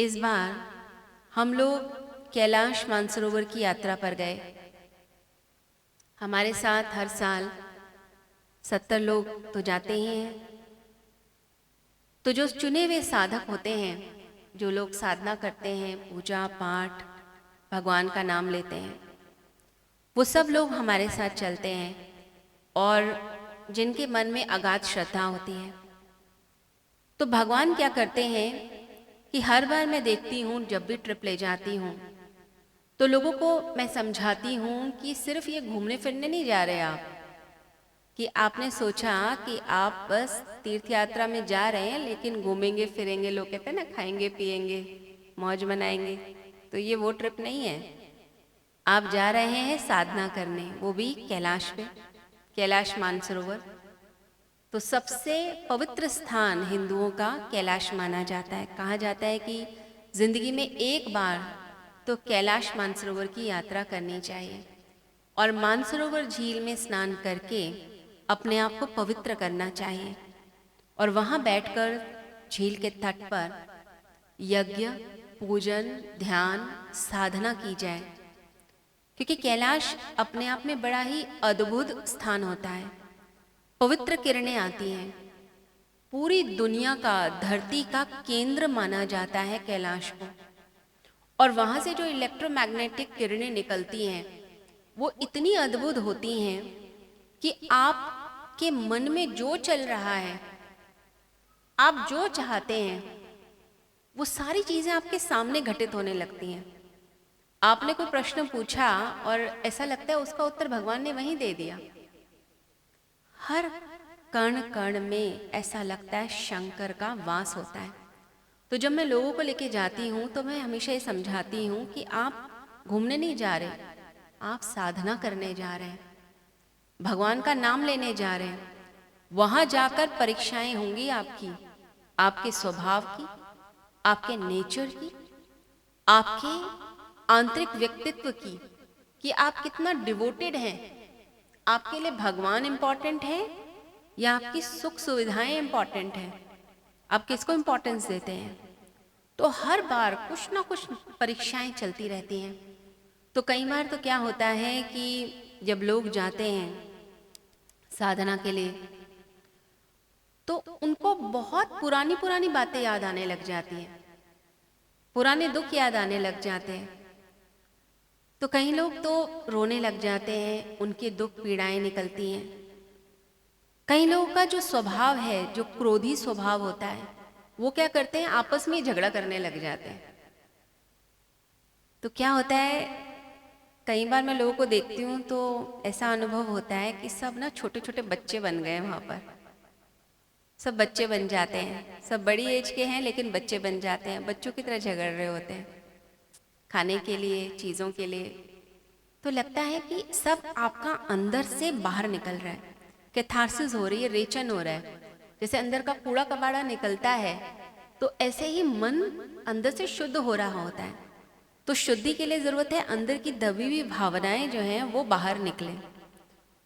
इस बार हम लोग कैलाश मानसरोवर की यात्रा पर गए। हमारे साथ हर साल 70 लोग तो जाते ही हैं। तो जो चुने हुए साधक होते हैं, जो लोग साधना करते हैं, पूजा पाठ, भगवान का नाम लेते हैं, वो सब लोग हमारे साथ चलते हैं और जिनके मन में अगाध श्रद्धा होती है। तो भगवान क्या करते हैं कि हर बार मैं देखती हूँ, जब भी ट्रिप ले जाती हूँ तो लोगों को मैं समझाती हूँ कि सिर्फ ये घूमने फिरने नहीं जा रहे आप, कि आपने सोचा कि आप बस तीर्थ यात्रा में जा रहे हैं, लेकिन घूमेंगे फिरेंगे, लोग कहते हैं ना, खाएंगे पिएंगे मौज मनाएंगे, तो ये वो ट्रिप नहीं है। आप जा रहे हैं साधना करने, वो भी कैलाश पे, कैलाश मानसरोवर। तो सबसे पवित्र स्थान हिंदुओं का कैलाश माना जाता है। कहा जाता है कि जिंदगी में एक बार तो कैलाश मानसरोवर की यात्रा करनी चाहिए और मानसरोवर झील में स्नान करके अपने आप को पवित्र करना चाहिए और वहाँ बैठकर झील के तट पर यज्ञ, पूजन, ध्यान, साधना की जाए, क्योंकि कैलाश अपने आप में बड़ा ही अद्भुत स्थान होता है। पवित्र किरणें आती हैं, पूरी दुनिया का, धरती का केंद्र माना जाता है कैलाश को, और वहाँ से जो इलेक्ट्रोमैग्नेटिक किरणें निकलती हैं वो इतनी अद्भुत होती हैं कि आपके मन में जो चल रहा है, आप जो चाहते हैं, वो सारी चीज़ें आपके सामने घटित होने लगती हैं। आपने कोई प्रश्न पूछा और ऐसा लगता है उसका उत्तर भगवान ने वहीं दे दिया। हर कण कण में ऐसा लगता है शंकर का वास होता है। तो जब मैं लोगों को लेके जाती हूँ तो मैं हमेशा ये समझाती हूँ कि आप घूमने नहीं जा रहे, आप साधना करने जा रहे हैं, भगवान का नाम लेने जा रहे हैं। वहाँ जाकर परीक्षाएं होंगी आपकी, आपके स्वभाव की, आपके नेचर की, आपके आंतरिक व्यक्तित्व की, कि आप कितना डिवोटेड हैं। आपके लिए भगवान इंपॉर्टेंट है या आपकी सुख सुविधाएं इंपॉर्टेंट हैं? आप किसको इंपॉर्टेंस देते हैं? तो हर बार कुछ ना कुछ परीक्षाएं चलती रहती हैं। तो कई बार तो क्या होता है कि जब लोग जाते हैं साधना के लिए तो उनको बहुत पुरानी पुरानी बातें याद आने लग जाती हैं, पुराने दुख याद आने लग जाते हैं। तो कई लोग तो रोने लग जाते हैं, उनके दुख पीड़ाएं निकलती हैं। कई लोगों का जो स्वभाव है, जो क्रोधी स्वभाव होता है, वो क्या करते हैं, आपस में झगड़ा करने लग जाते हैं। तो क्या होता है, कई बार मैं लोगों को देखती हूँ तो ऐसा अनुभव होता है कि सब ना छोटे छोटे बच्चे बन गए। वहाँ पर सब बच्चे बन जाते हैं, सब बड़ी एज के हैं लेकिन बच्चे बन जाते हैं, बच्चों की तरह झगड़ रहे होते हैं खाने के लिए, चीज़ों के लिए। तो लगता है कि सब आपका अंदर से बाहर निकल रहा है, कैथारसिस हो रही है, रेचन हो रहा है। जैसे अंदर का कूड़ा कबाड़ा निकलता है तो ऐसे ही मन अंदर से शुद्ध हो रहा होता है। तो शुद्धि के लिए ज़रूरत है अंदर की दबी हुई भावनाएं जो हैं वो बाहर निकलें।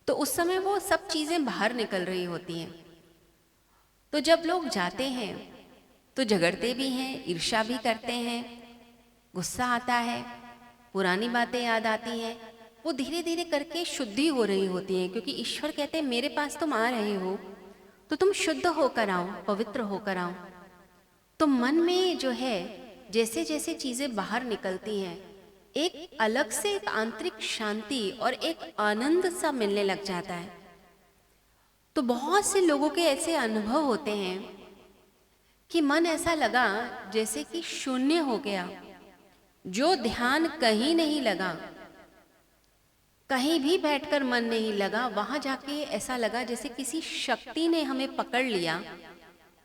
तो उस समय वो सब चीज़ें बाहर निकल रही होती हैं। तो जब लोग जाते हैं तो झगड़ते भी हैं, ईर्ष्या भी करते हैं, गुस्सा आता है, पुरानी बातें याद आती हैं। वो धीरे धीरे करके शुद्धि हो रही होती है, क्योंकि ईश्वर कहते हैं मेरे पास तुम आ रहे हो तो तुम शुद्ध होकर आओ, पवित्र होकर आओ। तो मन में जो है जैसे जैसे चीज़ें बाहर निकलती हैं, एक अलग से एक आंतरिक शांति और एक आनंद सा मिलने लग जाता है। तो बहुत से लोगों के ऐसे अनुभव होते हैं कि मन ऐसा लगा जैसे कि शून्य हो गया, जो ध्यान कहीं नहीं लगा, कहीं भी बैठकर मन नहीं लगा, वहां जाके ऐसा लगा जैसे किसी शक्ति ने हमें पकड़ लिया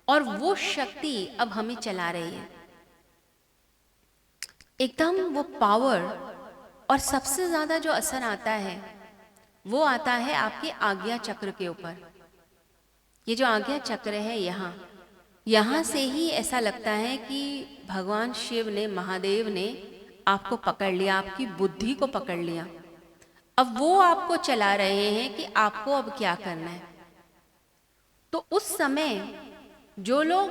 और वो शक्ति अब हमें चला रही है। एकदम वो पावर। और सबसे ज्यादा जो असर आता है वो आता है आपके आज्ञा चक्र के ऊपर। ये जो आज्ञा चक्र है, यहाँ से ही ऐसा लगता है कि भगवान शिव ने, महादेव ने आपको पकड़ लिया, आपकी बुद्धि को पकड़ लिया। अब वो आपको चला रहे हैं कि आपको अब क्या करना है। तो उस समय जो लोग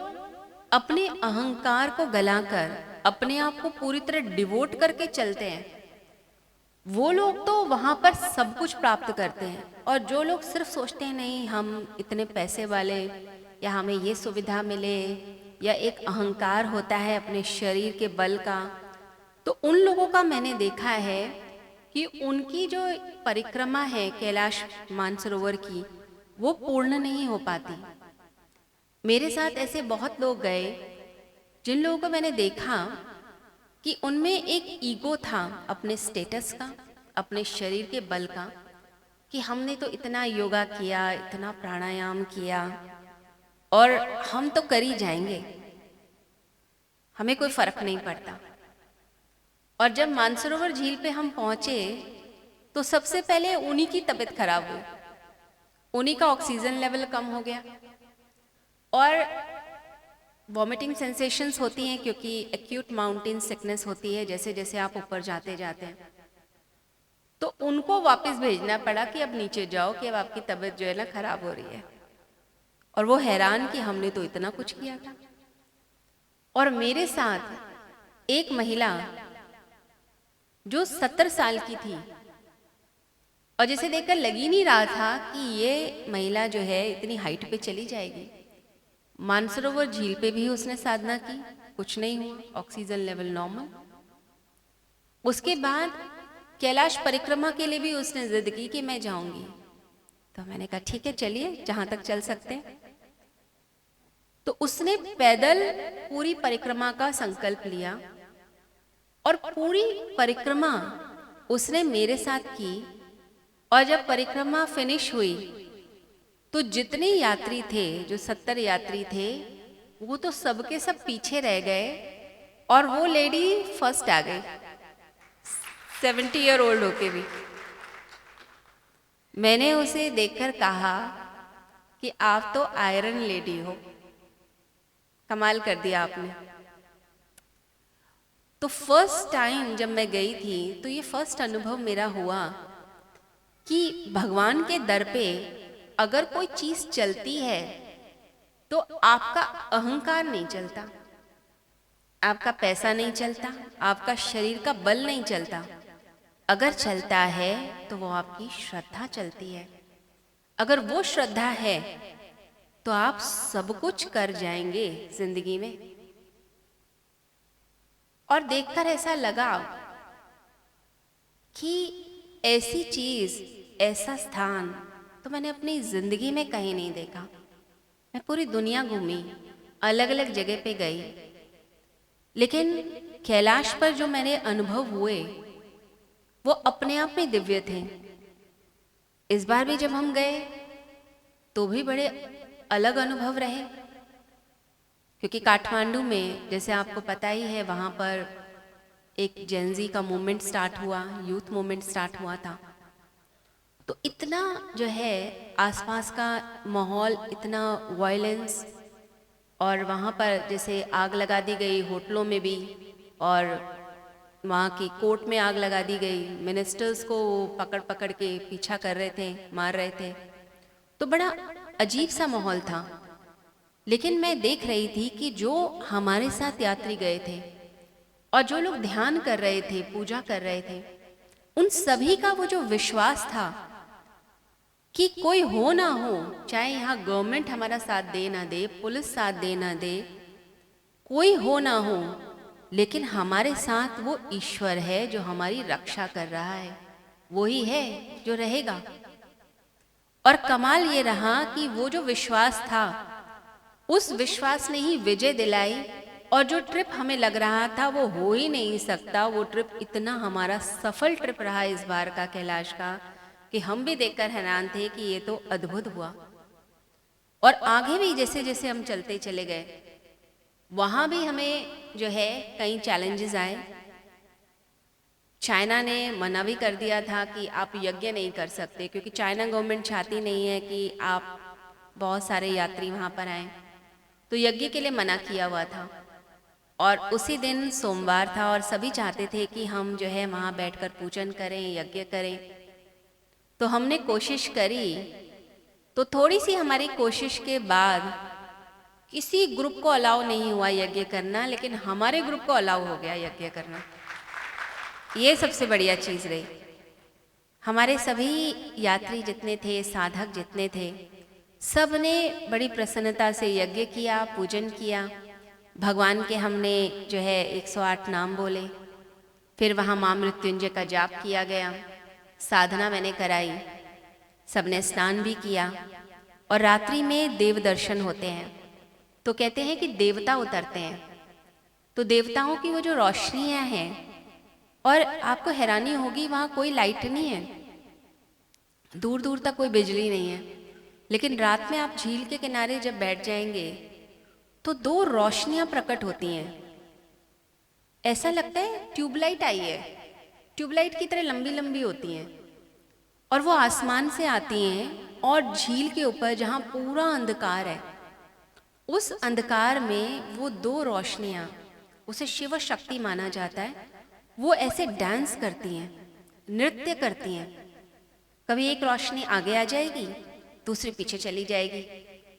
अपने अहंकार को गलाकर अपने आप को पूरी तरह डिवोट करके चलते हैं, वो लोग तो वहाँ पर सब कुछ प्राप्त करते हैं। और जो लोग सिर्फ सोचते हैं नहीं हम इतने पैसे वाले, या हमें ये सुविधा मिले, या एक अहंकार होता है अपने शरीर के बल का, तो उन लोगों का मैंने देखा है कि उनकी जो परिक्रमा है कैलाश मानसरोवर की, वो पूर्ण नहीं हो पाती। मेरे साथ ऐसे बहुत लोग गए जिन लोगों को मैंने देखा कि उनमें एक ईगो था अपने स्टेटस का, अपने शरीर के बल का, कि हमने तो इतना योगा किया, इतना प्राणायाम किया, और हम तो कर ही जाएंगे, हमें कोई फर्क नहीं पड़ता। और जब मानसरोवर झील पे हम पहुंचे तो सबसे पहले उन्हीं की तबीयत खराब हुई, उन्हीं का ऑक्सीजन लेवल कम हो गया, और वॉमिटिंग सेंसेशंस होती हैं क्योंकि एक्यूट माउंटेन सिकनेस होती है जैसे जैसे आप ऊपर जाते जाते हैं। तो उनको वापस भेजना पड़ा कि अब नीचे जाओ, कि अब आपकी तबीयत जो है ना खराब हो रही है। और वो हैरान कि हमने तो इतना कुछ किया था। और मेरे साथ एक महिला जो 70 साल की थी, और जिसे देखकर लग ही नहीं रहा था कि ये महिला जो है इतनी हाइट पे चली जाएगी। मानसरोवर झील पे भी उसने साधना की, कुछ नहीं हुआ, ऑक्सीजन लेवल नॉर्मल। उसके बाद कैलाश परिक्रमा के लिए भी उसने जिद की कि मैं जाऊंगी। तो मैंने कहा ठीक है चलिए, जहां तक चल सकते हैं। तो उसने पैदल पूरी परिक्रमा का संकल्प लिया, और पूरी परिक्रमा उसने मेरे साथ की। और जब परिक्रमा फिनिश हुई तो जितने यात्री थे, जो 70 यात्री थे, वो तो सबके सब पीछे रह गए, और वो लेडी फर्स्ट आ गई 70 ईयर ओल्ड होके भी। मैंने उसे देखकर कहा कि आप तो आयरन लेडी हो, कमाल कर दिया आपने। तो फर्स्ट टाइम जब मैं गई थी तो ये फर्स्ट अनुभव मेरा हुआ कि भगवान के दर पे अगर कोई चीज चलती है तो आपका अहंकार नहीं चलता, आपका पैसा नहीं चलता, आपका शरीर का बल नहीं चलता। अगर चलता है तो वो आपकी श्रद्धा चलती है। अगर वो श्रद्धा है तो आप सब कुछ कर जाएंगे जिंदगी में। और देखकर ऐसा लगा कि ऐसी चीज, ऐसा स्थान तो मैंने अपनी जिंदगी में कहीं नहीं देखा। मैं पूरी दुनिया घूमी, अलग अलग जगह पे गई, लेकिन कैलाश पर जो मेरे अनुभव हुए वो अपने आप में दिव्य थे। इस बार भी जब हम गए तो भी बड़े अलग अनुभव रहे, क्योंकि काठमांडू में जैसे आपको पता ही है, वहाँ पर एक जेनजी का मूवमेंट स्टार्ट हुआ, यूथ मूवमेंट स्टार्ट हुआ था। तो इतना जो है आसपास का माहौल, इतना वायलेंस, और वहाँ पर जैसे आग लगा दी गई होटलों में भी, और वहाँ की कोर्ट में आग लगा दी गई, मिनिस्टर्स को पकड़ पकड़ के पीछा कर रहे थे, मार रहे थे। तो बड़ा अजीब सा माहौल था। लेकिन मैं देख रही थी कि जो हमारे साथ यात्री गए थे और जो लोग ध्यान कर रहे थे, पूजा कर रहे थे, उन सभी का वो जो विश्वास था कि कोई हो ना हो, चाहे यहाँ गवर्नमेंट हमारा साथ दे ना दे, पुलिस साथ दे ना दे, कोई हो ना हो, लेकिन हमारे साथ वो ईश्वर है जो हमारी रक्षा कर रहा है, वही है जो रहेगा। और कमाल ये रहा कि वो जो विश्वास था, उस विश्वास ने ही विजय दिलाई। और जो ट्रिप हमें लग रहा था वो हो ही नहीं सकता, वो ट्रिप इतना हमारा सफल ट्रिप रहा इस बार का कैलाश का, कि हम भी देखकर हैरान थे कि ये तो अद्भुत हुआ। और आगे भी जैसे जैसे हम चलते चले गए, वहाँ भी हमें जो है कई चैलेंजेस आए। चाइना ने मना भी कर दिया था कि आप यज्ञ नहीं कर सकते, क्योंकि चाइना गवर्नमेंट चाहती नहीं है कि आप बहुत सारे यात्री वहाँ पर आएँ, तो यज्ञ के लिए मना किया हुआ था। और उसी दिन सोमवार था और सभी चाहते थे कि हम जो है वहाँ बैठकर पूजन करें, यज्ञ करें। तो हमने कोशिश करी, तो थोड़ी सी हमारी कोशिश के बाद किसी ग्रुप को अलाउ नहीं हुआ यज्ञ करना, लेकिन हमारे ग्रुप को अलाउ हो गया यज्ञ करना। ये सबसे बढ़िया चीज़ रही। हमारे सभी यात्री जितने थे, साधक जितने थे, सब ने बड़ी प्रसन्नता से यज्ञ किया, पूजन किया। भगवान के हमने जो है 108 नाम बोले, फिर वहाँ माँ मृत्युंजय का जाप किया गया, साधना मैंने कराई, सबने स्नान भी किया। और रात्रि में देव दर्शन होते हैं, तो कहते हैं कि देवता उतरते हैं, तो देवताओं की वो जो रोशनियाँ हैं, और आपको हैरानी होगी वहाँ कोई लाइट नहीं है, दूर दूर तक कोई बिजली नहीं है, लेकिन रात में आप झील के किनारे जब बैठ जाएंगे तो दो रोशनियाँ प्रकट होती हैं। ऐसा लगता है ट्यूबलाइट आई है, ट्यूबलाइट की तरह लंबी लंबी होती हैं, और वो आसमान से आती हैं, और झील के ऊपर जहाँ पूरा अंधकार है, उस अंधकार में वो दो रोशनियाँ, उसे शिव शक्ति माना जाता है, वो ऐसे डांस करती हैं, नृत्य करती हैं। कभी एक रोशनी आगे आ जाएगी, दूसरी पीछे चली जाएगी,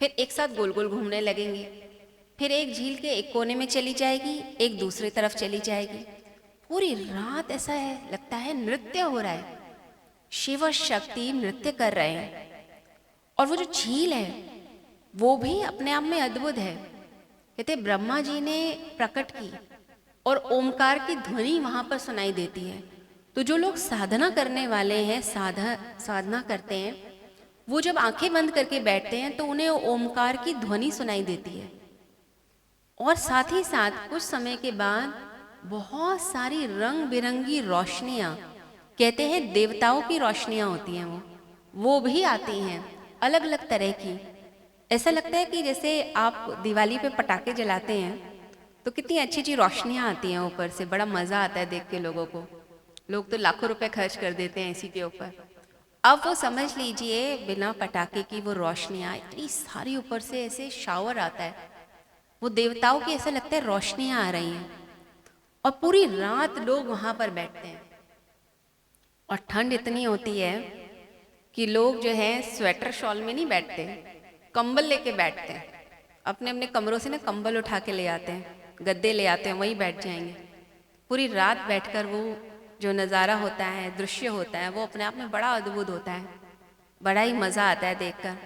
फिर एक साथ गोल गोल घूमने लगेंगे, फिर एक झील के एक कोने में चली जाएगी, एक दूसरी तरफ चली जाएगी। पूरी रात ऐसा है, लगता है नृत्य हो रहा है, शिव शक्ति नृत्य कर रहे हैं। और वो जो झील है वो भी अपने आप में अद्भुत है। कहते ब्रह्मा जी ने प्रकट की और ओमकार की ध्वनि वहां पर सुनाई देती है। तो जो लोग साधना करने वाले हैं, साधना करते हैं, वो जब आंखें बंद करके बैठते हैं तो उन्हें ओमकार की ध्वनि सुनाई देती है। और साथ ही साथ कुछ समय के बाद बहुत सारी रंग बिरंगी रोशनियाँ, कहते हैं देवताओं की रोशनियाँ होती हैं, वो भी आती हैं अलग अलग तरह की। ऐसा लगता है कि जैसे आप दिवाली पे पटाखे जलाते हैं तो कितनी अच्छी अच्छी रोशनियाँ आती हैं ऊपर से, बड़ा मज़ा आता है देख के लोगों को। लोग तो लाखों रुपए खर्च कर देते हैं इसी के ऊपर। अब वो समझ लीजिए बिना पटाखे की वो रोशनियाँ, इतनी सारी ऊपर से ऐसे शावर आता है, वो देवताओं की ऐसा लगता है रोशनियाँ आ रही हैं। और पूरी रात लोग वहाँ पर बैठते हैं, और ठंड इतनी होती है कि लोग जो है स्वेटर शॉल में नहीं बैठते, कंबल लेके बैठते हैं। अपने अपने कमरों से ना कंबल उठा के ले आते हैं, गद्दे ले आते हैं, वहीं बैठ जाएंगे। पूरी रात बैठकर वो जो नज़ारा होता है, दृश्य होता है, वो अपने आप में बड़ा अद्भुत होता है, बड़ा ही मज़ा आता है देखकर।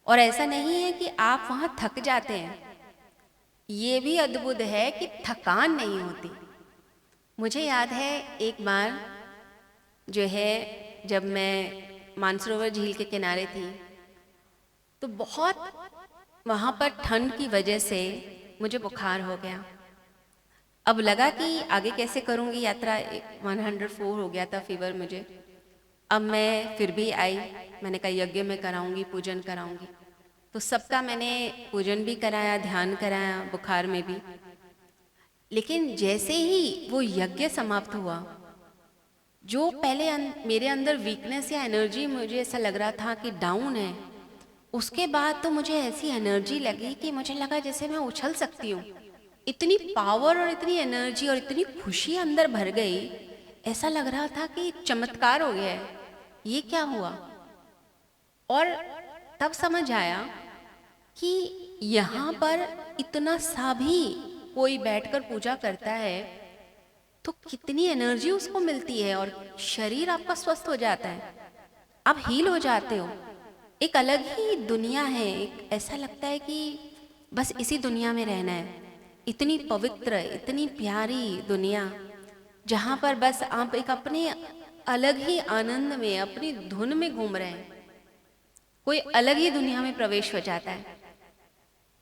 और ऐसा नहीं है कि आप वहाँ थक जाते हैं, ये भी अद्भुत है कि थकान नहीं होती। मुझे याद है एक बार जो है जब मैं मानसरोवर झील के किनारे थी, तो बहुत वहाँ पर ठंड की वजह से मुझे बुखार हो गया। अब लगा कि आगे कैसे करूँगी यात्रा, 104 हो गया था फीवर मुझे। अब मैं फिर भी आई, मैंने कहा यज्ञ में कराऊंगी, पूजन कराऊंगी। तो सबका मैंने पूजन भी कराया, ध्यान कराया, बुखार में भी। लेकिन जैसे ही वो यज्ञ समाप्त हुआ, जो पहले मेरे अंदर वीकनेस या एनर्जी, मुझे ऐसा लग रहा था कि डाउन है, उसके बाद तो मुझे ऐसी एनर्जी लगी कि मुझे लगा जैसे मैं उछल सकती हूँ। इतनी पावर और इतनी एनर्जी और इतनी खुशी अंदर भर गई, ऐसा लग रहा था कि चमत्कार हो गया है, ये क्या हुआ। और तब समझ आया कि यहाँ पर इतना सा भी कोई बैठकर पूजा करता है तो कितनी एनर्जी उसको मिलती है, और शरीर आपका स्वस्थ हो जाता है, आप हील हो जाते हो। एक अलग ही दुनिया है, एक ऐसा लगता है कि बस इसी दुनिया में रहना है। इतनी पवित्र, इतनी प्यारी दुनिया, जहाँ पर बस आप एक अपने अलग ही आनंद में, अपनी धुन में घूम रहे हैं, कोई अलग ही दुनिया में प्रवेश हो जाता है।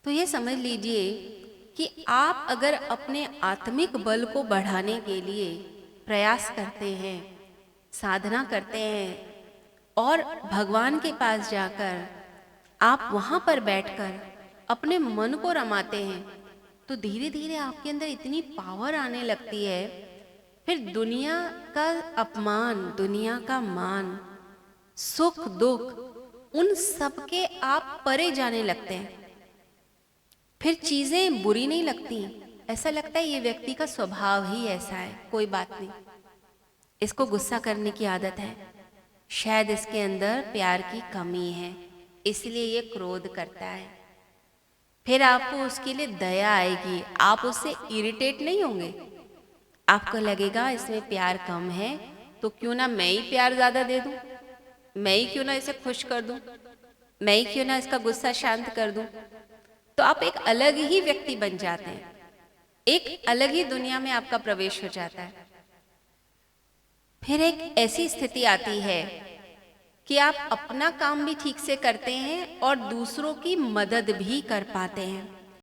तो ये समझ लीजिए कि आप अगर अपने आत्मिक बल को बढ़ाने के लिए प्रयास करते हैं, साधना करते हैं, और भगवान के पास जाकर आप वहाँ पर बैठकर अपने मन को रमाते हैं, तो धीरे धीरे आपके अंदर इतनी पावर आने लगती है, फिर दुनिया का अपमान, दुनिया का मान, सुख दुख, उन सब के आप परे जाने लगते हैं। फिर चीज़ें बुरी नहीं लगती, ऐसा लगता है ये व्यक्ति का स्वभाव ही ऐसा है, कोई बात नहीं, इसको गुस्सा करने की आदत है, शायद इसके अंदर प्यार की कमी है, इसलिए ये क्रोध करता है। फिर आपको उसके लिए दया आएगी, आप उससे इरिटेट नहीं होंगे। आपको लगेगा इसमें प्यार कम है, तो क्यों ना मैं ही प्यार ज़्यादा दे दूं, मैं ही क्यों ना इसे खुश कर दूं, मैं ही क्यों ना इसका गुस्सा शांत कर दूं। तो आप एक अलग ही व्यक्ति बन जाते हैं, एक अलग ही दुनिया में आपका प्रवेश हो जाता है। फिर एक ऐसी स्थिति आती है कि आप अपना काम भी ठीक से करते हैं और दूसरों की मदद भी कर पाते हैं।